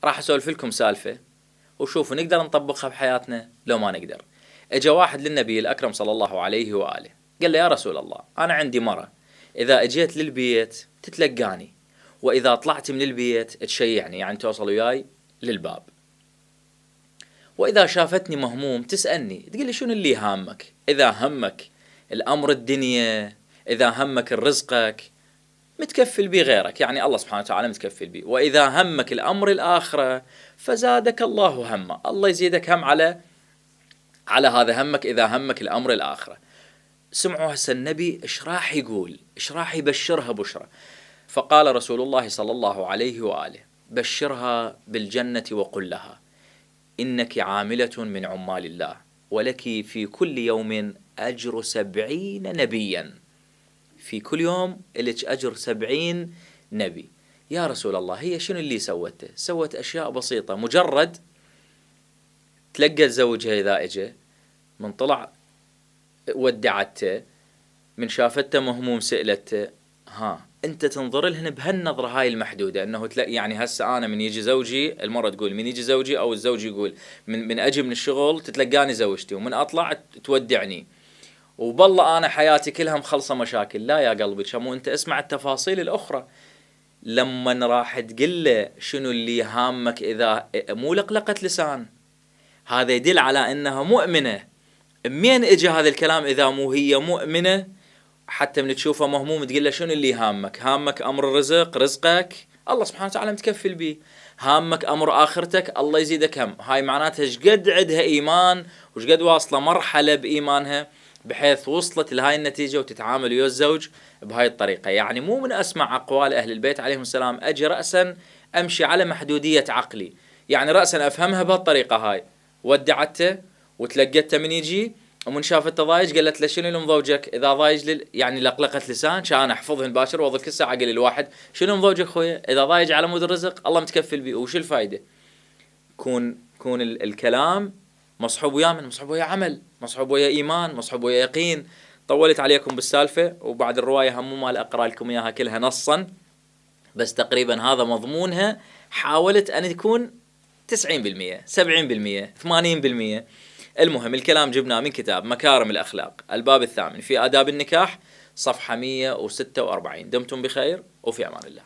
راح اسولف لكم سالفة وشوفوا نقدر نطبقها بحياتنا لو ما نقدر. اجا واحد للنبي الأكرم صلى الله عليه وآله قال له يا رسول الله أنا عندي مرة إذا اجيت للبيت تتلقاني، وإذا طلعت من البيت تشيعني يعني توصل وياي للباب، وإذا شافتني مهموم تسألني تقول لي شنو اللي هامك، إذا همك الأمر الدنيا، إذا همك رزقك متكفل بي غيرك، يعني الله سبحانه وتعالى متكفل بي، وإذا همك الأمر الآخرة فزادك الله همه، الله يزيدك هم على هذا همك إذا همك الأمر الآخرة. سمعوا هسه النبي إيش راح يقول، إيش راح يبشرها بشرى. فقال رسول الله صلى الله عليه وآله بشرها بالجنة وقل لها إنك عاملة من عمال الله ولك في كل يوم أجر 70 نبيا، في كل يوم لك أجر 70 نبي. يا رسول الله هي شنو اللي سوته؟ سوت أشياء بسيطة، مجرد تلقى زوجها إذا إجا من طلع ودعته، من شافته مهموم سئلته، ها أنت تنظر لهن بهالنظرة هاي المحدودة، أنه يعني هسه أنا من يجي زوجي، المرة تقول من يجي زوجي أو الزوج يقول من أجي من الشغل تتلقاني زوجتي، ومن أطلع تودعني، وبالله أنا حياتي كلها مخلصة مشاكل. لا يا قلبي، شمو أنت اسمع التفاصيل الأخرى. لما راح تقول له شنو اللي هامك، إذا مو لقلقة لسان، هذا يدل على أنها مؤمنة. منين إجا هذا الكلام إذا مو هي مؤمنة؟ حتى من تشوفه مهموم تقول له شنو اللي هامك؟ هامك أمر الرزق، رزقك الله سبحانه وتعالى متكفل بيه، هامك أمر آخرتك الله يزيدك هم. هاي معناتها شقد عندها إيمان وشقد واصلة مرحلة بإيمانها بحيث وصلت لهاي النتيجة وتتعامل ويا الزوج بهاي الطريقة. يعني مو من أسمع أقوال أهل البيت عليهم السلام أجي رأسا أمشي على محدودية عقلي، يعني رأسا أفهمها بهالطريقة هاي. ودعته وتلقته من يجي، ومن شافته ضايج قالت له شنو اللي مضوجك؟ إذا ضايج يعني لقلقة لسان كان أحفظهن باشر وأظل كل ساعة قال الواحد شنو مضوجك خويا؟ إذا ضايج على مود الرزق الله متكفل بيه. وش الفائدة؟ كون الكلام مصحوب وياه من مصحوب وياه عمل، مصحوب وياه إيمان، مصحوب وياه يقين. طولت عليكم بالسالفة، وبعد الرواية هم ما أقرأ لكم إياها كلها نصا، بس تقريبا هذا مضمونها. حاولت أن تكون 90%، 70%، 80%. المهم الكلام جبناه من كتاب مكارم الأخلاق الباب 8 في آداب النكاح صفحة 146. دمتم بخير وفي أمان الله.